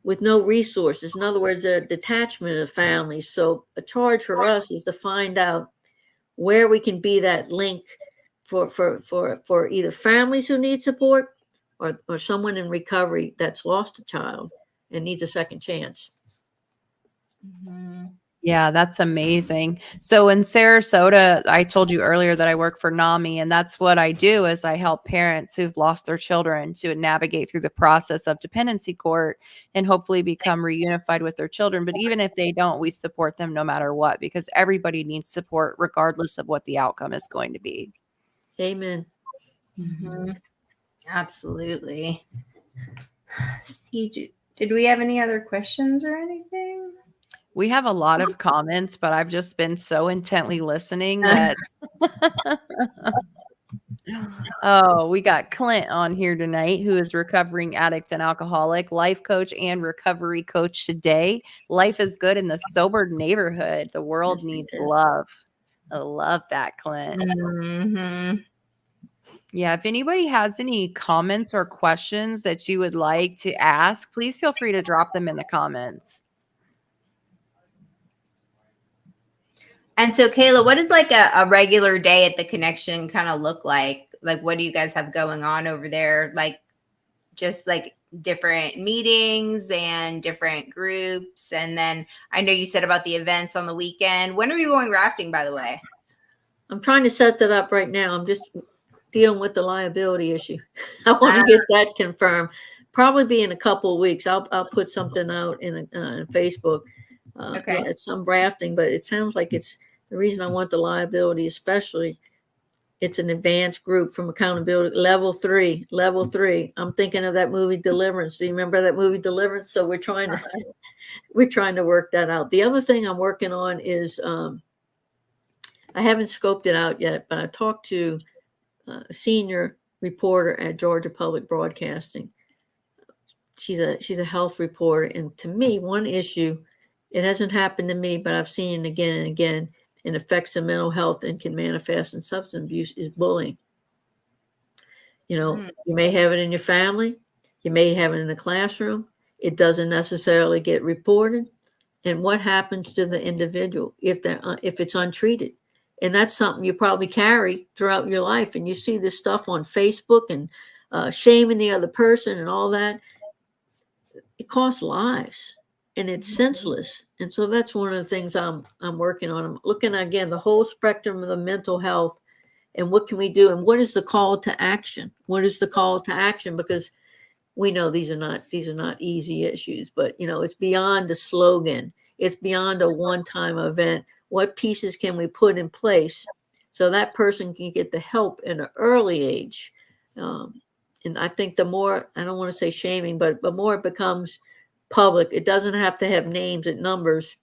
with no resources. In other words, a detachment of families. So a charge for us is to find out where we can be that link for either families who need support or someone in recovery that's lost a child and needs a second chance. Mm-hmm. Yeah, that's amazing. So in Sarasota, I told you earlier that I work for NAMI, and that's what I do is I help parents who've lost their children to navigate through the process of dependency court and hopefully become reunified with their children. But even if they don't, we support them no matter what, because everybody needs support regardless of what the outcome is going to be. Amen. Mm-hmm. Absolutely. Did we have any other questions or anything? We have a lot of comments, but I've just been so intently listening that oh, we got Clint on here tonight, who is recovering addict and alcoholic, life coach and recovery coach today. Life is good in the sober neighborhood. The world needs love. I love that, Clint. Mm-hmm. Yeah, if anybody has any comments or questions that you would like to ask, please feel free to drop them in the comments. And so, Kayla, what does like a regular day at the Connection kind of look like? Like, what do you guys have going on over there? Like, just like different meetings and different groups. And then I know you said about the events on the weekend. When are you going rafting, by the way? I'm trying to set that up right now. I'm just dealing with the liability issue. I want to get that confirmed. Probably be in a couple of weeks. I'll put something out in Facebook. Okay. Yeah, it's some rafting, but it sounds like it's the reason I want the liability, especially it's an advanced group from accountability level 3. I'm thinking of that movie Deliverance. Do you remember that movie Deliverance? So we're trying to work that out. The other thing I'm working on is I haven't scoped it out yet, but I talked to a senior reporter at Georgia Public Broadcasting. She's a health reporter, and to me, one issue, it hasn't happened to me, but I've seen it again and again, and affects the mental health and can manifest in substance abuse, is bullying. You may have it in your family, You may have it in the classroom. It doesn't necessarily get reported. And what happens to the individual if it's untreated? And that's something you probably carry throughout your life. And you see this stuff on Facebook and shaming the other person and all that. It costs lives, and it's senseless. And so that's one of the things I'm working on. I'm looking at, again, the whole spectrum of the mental health, and what can we do, and what is the call to action? What is the call to action? Because we know these are not easy issues, but it's beyond a slogan. It's beyond a one-time event. What pieces can we put in place so that person can get the help in an early age? And I think the more, I don't want to say shaming, but the more it becomes public, it doesn't have to have names and numbers.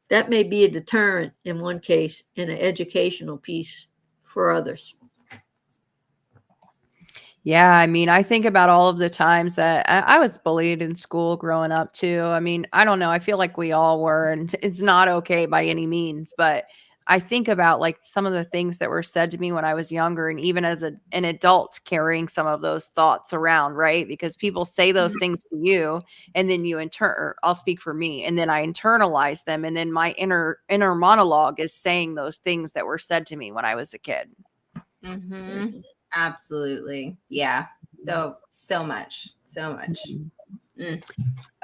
That may be a deterrent in one case and an educational piece for others. Yeah, I mean, I think about all of the times that I was bullied in school growing up too. I mean, I don't know. I feel like we all were, and it's not okay by any means. But I think about like some of the things that were said to me when I was younger, and even as an adult, carrying some of those thoughts around, right? Because people say those things to you, and then you I'll speak for me, and then I internalize them, and then my inner monologue is saying those things that were said to me when I was a kid. Mm-hmm. Absolutely. Yeah. So much. Mm.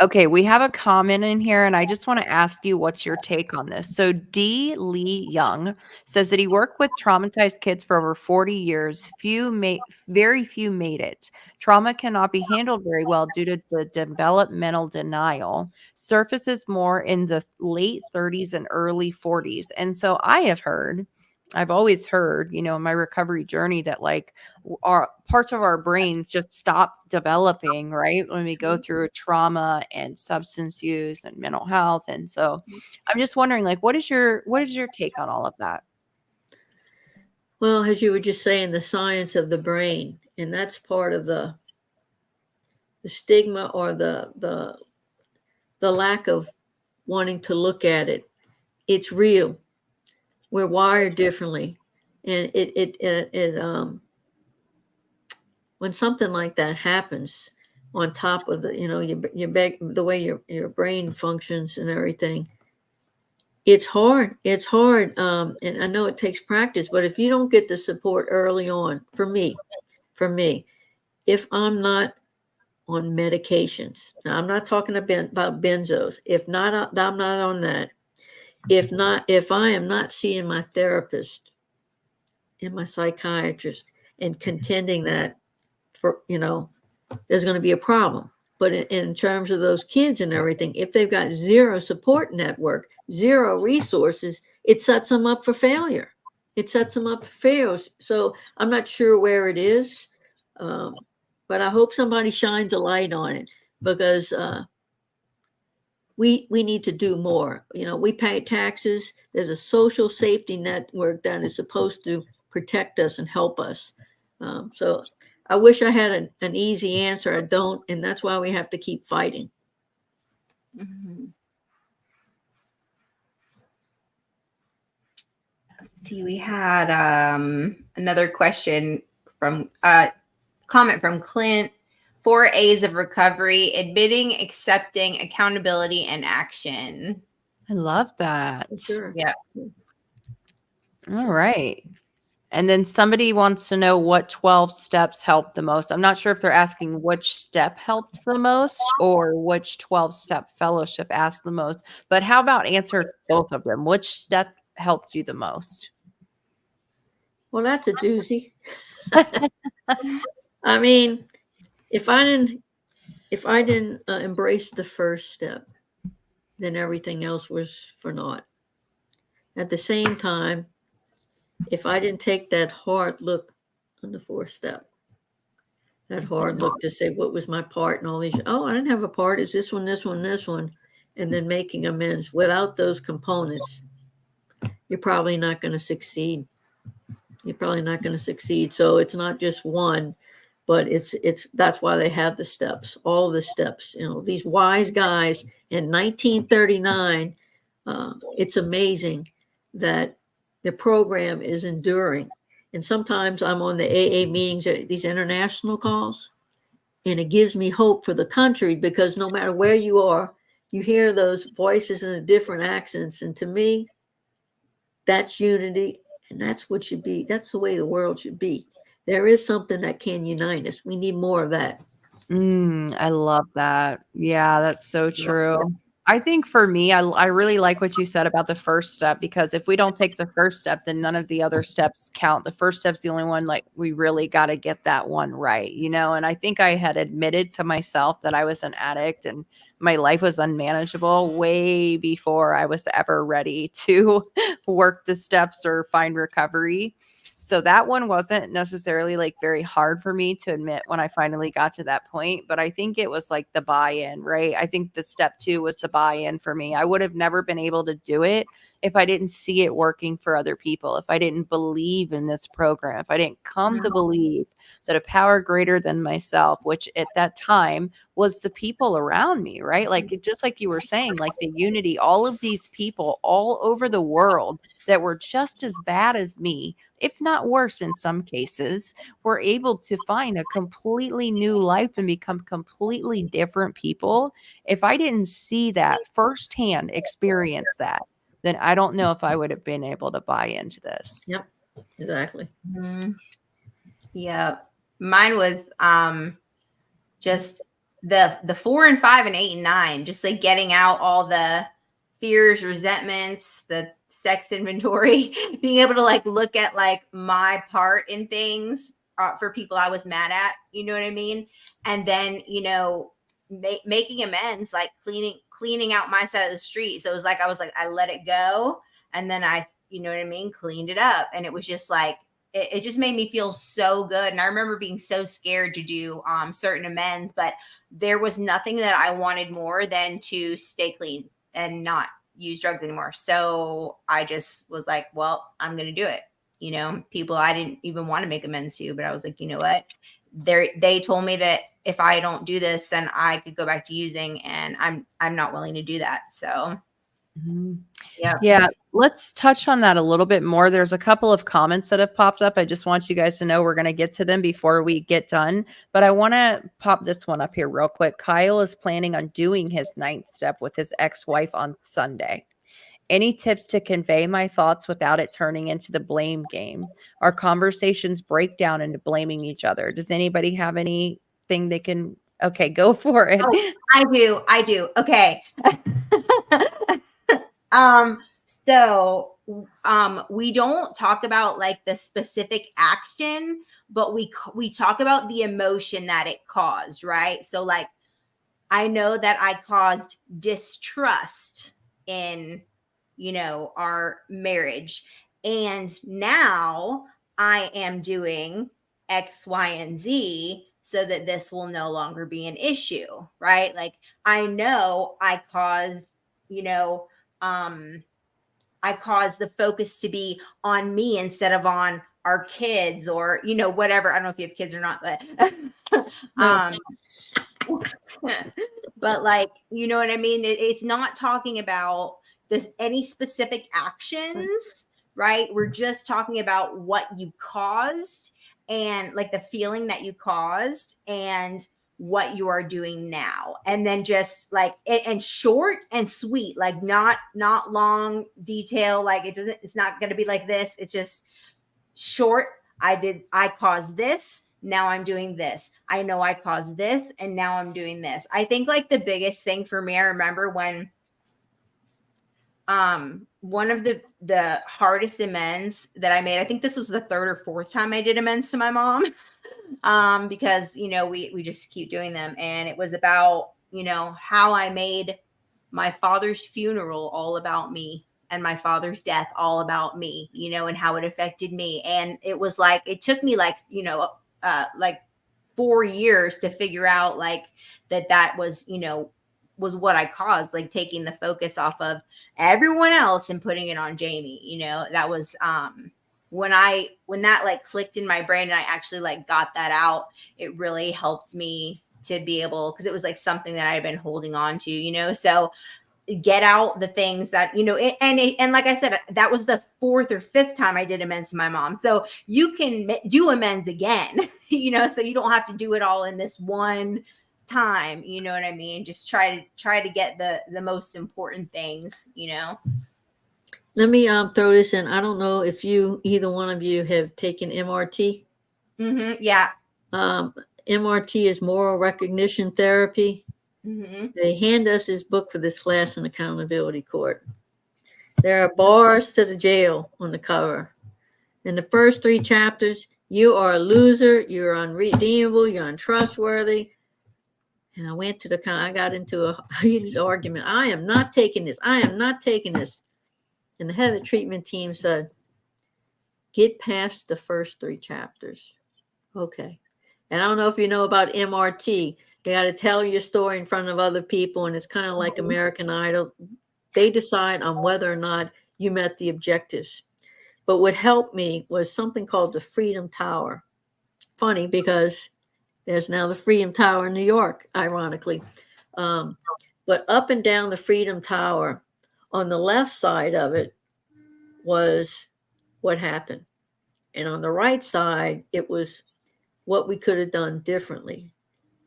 Okay, we have a comment in here, and I just want to ask you what's your take on this. So D. Lee Young says that he worked with traumatized kids for over 40 years. Very few made it. Trauma cannot be handled very well due to the developmental denial. Surfaces more in the late 30s and early 40s. And so I've always heard, in my recovery journey that like our parts of our brains just stop developing, right? When we go through trauma and substance use and mental health. And so I'm just wondering, like, what is your take on all of that? Well, as you were just saying, the science of the brain, and that's part of the stigma or the lack of wanting to look at it. It's real. We're wired differently, and it when something like that happens, on top of the the way your brain functions and everything, it's hard. And I know it takes practice, but if you don't get the support early on, for me, if I'm not on medications, now I'm not talking about benzos. If not, I'm not on that. If I am not seeing my therapist and my psychiatrist and contending that, for there's going to be a problem. But in terms of those kids and everything, if they've got zero support network, zero resources, it sets them up for failure. So I'm not sure where it is, but I hope somebody shines a light on it, because we need to do more. We pay taxes. There's a social safety network that is supposed to protect us and help us. So I wish I had an easy answer. I don't, and that's why we have to keep fighting. Mm-hmm. Let's see, we had another question comment from Clint. 4 A's of recovery: admitting, accepting, accountability, and action. I love that. Sure. Yeah. All right. And then somebody wants to know what 12 steps helped the most. I'm not sure if they're asking which step helped the most or which 12-step fellowship asked the most. But how about answer both of them? Which step helped you the most? Well, that's a doozy. I mean, if I didn't embrace the first step, then everything else was for naught. At the same time, if I didn't take that hard look on the 4th step, that hard look to say what was my part and all these, I didn't have a part, it's this one, and then making amends. Without those components, you're probably not going to succeed. So it's not just one, but that's why they have the steps, all the steps. These wise guys in 1939. It's amazing that the program is enduring. And sometimes I'm on the AA meetings, these international calls, And it gives me hope for the country, because no matter where you are, you hear those voices in the different accents. And to me, that's unity. And that's what should be. That's the way the world should be. There is something that can unite us. We need more of that. I love that. Yeah, that's so Yeah. true. I think for me, I really like what you said about the first step, because if we don't take the first step, then none of the other steps count. The first step's the only one, like we really got to get that one right, you know? And I think I had admitted to myself that I was an addict and my life was unmanageable way before I was ever ready to work the steps or find recovery. So that one wasn't necessarily like very hard for me to admit when I finally got to that point. But I think it was like the buy in, right? I think the step 2 was the buy in for me. I would have never been able to do it if I didn't see it working for other people, if I didn't believe in this program, if I didn't come to believe that a power greater than myself, which at that time was the people around me, right? Like just like you were saying, like the unity, all of these people all over the world that were just as bad as me, if not worse in some cases, were able to find a completely new life and become completely different people. If I didn't see that firsthand, experience that, then I don't know if I would have been able to buy into this. Yep, exactly. Yeah. Mine was just the 4 and 5 and 8 and 9, just like getting out all the fears, resentments, the sex inventory, being able to like look at like my part in things for people I was mad at, you know what I mean? And then, you know, making amends, like cleaning out my side of the street. So it was like, I let it go. And then I, you know what I mean? Cleaned it up. And it was just like, it just made me feel so good. And I remember being so scared to do certain amends, but there was nothing that I wanted more than to stay clean and not use drugs anymore. So I just was like, well, I'm going to do it. You know, people I didn't even want to make amends to, but I was like, you know what? They told me that if I don't do this, then I could go back to using, and I'm not willing to do that. So yeah, let's touch on that a little bit more. There's a couple of comments that have popped up. I just want you guys to know we're going to get to them before we get done, but I want to pop this one up here real quick. Kyle is planning on doing his 9th step with his ex-wife on Sunday. Any tips to convey my thoughts without it turning into the blame game? Our conversations break down into blaming each other. Does anybody have anything they can? Okay, go for it. Oh, I do. Okay. So we don't talk about like the specific action, but we talk about the emotion that it caused, right? So like, I know that I caused distrust in, you know, our marriage. And now I am doing X, Y, and Z so that this will no longer be an issue, right? Like I know I caused, you know, I caused the focus to be on me instead of on our kids or, you know, whatever. I don't know if you have kids or not, but but like, you know what I mean? It's not talking about this any specific actions, right? We're just talking about what you caused and like the feeling that you caused and what you are doing now. And then just like and short and sweet, like not long detail, like it's not going to be like this. It's just short. I caused this. Now I'm doing this. I know I caused this and now I'm doing this. I think like the biggest thing for me, I remember when one of the hardest amends that I made, I think this was the 3rd or 4th time I did amends to my mom. Because you know, we just keep doing them. And it was about, you know, how I made my father's funeral all about me and my father's death all about me, you know, and how it affected me. And it was like, it took me like, you know, like 4 years to figure out like that was, you know, was what I caused, like taking the focus off of everyone else and putting it on Jamie, you know. That was when that like clicked in my brain and I actually like got that out, it really helped me to be able, because it was like something that I had been holding on to, you know. So get out the things that, and like I said, that was the 4th or 5th time I did amends to my mom. So you can do amends again, so you don't have to do it all in this one time. You know what I mean? Just try to get the most important things, Let me throw this in. I don't know if either one of you have taken MRT. Yeah. MRT is moral recognition therapy. They hand us this book for this class in accountability court. There are bars to the jail on the cover. In the first 3 chapters, you are a loser, you're unredeemable, you're untrustworthy. And I got into a huge argument. I am not taking this. I am not taking this. And the head of the treatment team said, get past the first 3 chapters. Okay. And I don't know if you know about MRT. You got to tell your story in front of other people. And it's kind of like American Idol. They decide on whether or not you met the objectives. But what helped me was something called the Freedom Tower. Funny because there's now the Freedom Tower in New York, ironically. But up and down the Freedom Tower, on the left side of it was what happened. And on the right side, it was what we could have done differently.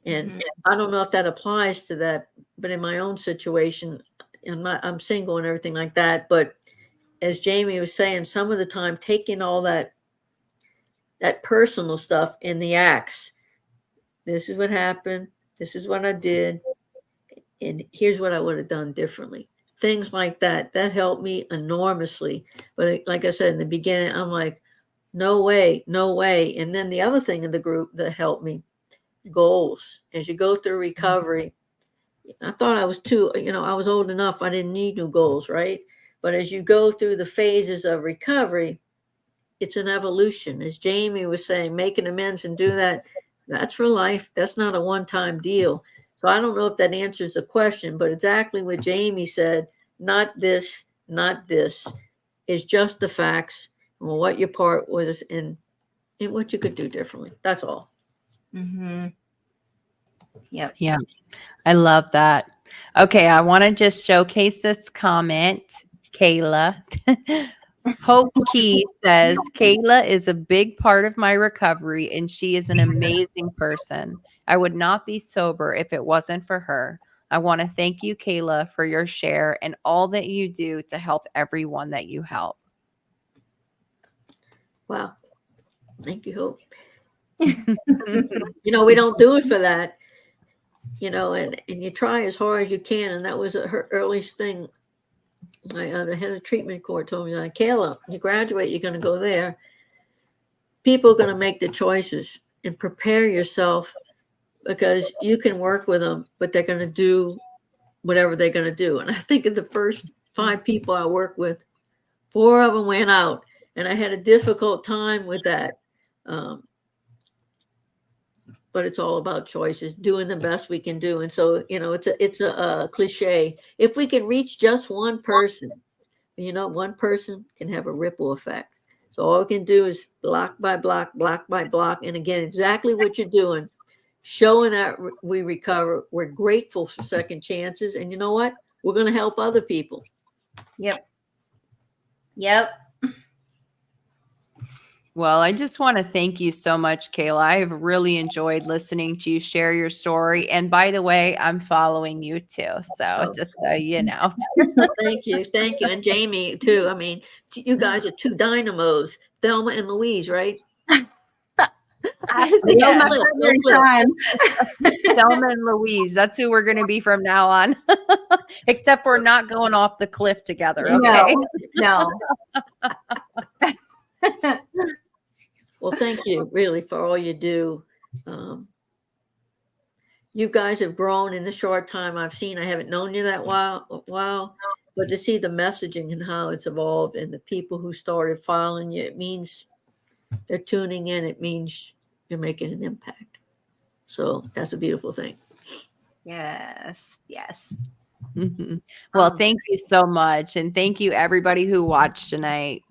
And I don't know if that applies to that, but in my own situation, I'm single and everything like that. But as Jamie was saying, some of the time taking all that personal stuff in the acts. This is what happened. This is what I did. And here's what I would have done differently. Things like that helped me enormously. But like I said in the beginning, I'm like, no way, no way. And then the other thing in the group that helped me, goals. As you go through recovery, I thought I was I was old enough. I didn't need new goals, right? But as you go through the phases of recovery, it's an evolution. As Jamie was saying, making amends and do that, that's for life. That's not a one-time deal. So I don't know if that answers the question, but exactly what Jamie said, not this, is just the facts and what your part was and what you could do differently. That's all. Yep. Yeah. I love that. Okay, I want to just showcase this comment. Kayla. Hope Key says, Kayla is a big part of my recovery and she is an amazing person. I would not be sober if it wasn't for her. I want to thank you, Kayla, for your share and all that you do to help everyone that you help. Wow. Thank you, Hope. We don't do it for that, and you try as hard as you can. And that was her earliest thing. The head of treatment court told me, like, Kayla, you graduate, you're going to go there. People are going to make the choices and prepare yourself because you can work with them, but they're going to do whatever they're going to do. And I think of the first 5 people I worked with, 4 of them went out, and I had a difficult time with that. But it's all about choices, doing the best we can do. And so, it's a cliche. If we can reach just one person, one person can have a ripple effect. So all we can do is block by block. And again, exactly what you're doing, showing that we recover. We're grateful for second chances. And you know what? We're going to help other people. Yep. Well, I just want to thank you so much, Kayla. I've really enjoyed listening to you share your story. And by the way, I'm following you too. So just so you know. Thank you. And Jamie too. I mean, you guys are 2 dynamos, Thelma and Louise, right? Thelma and Louise. That's who we're going to be from now on. Except we're not going off the cliff together. Okay. No. Well, thank you really for all you do. You guys have grown in the short time I've seen. I haven't known you that while, but to see the messaging and how it's evolved and the people who started following you, it means they're tuning in. It means you're making an impact. So that's a beautiful thing. Yes. Mm-hmm. Well, thank you so much. And thank you everybody who watched tonight.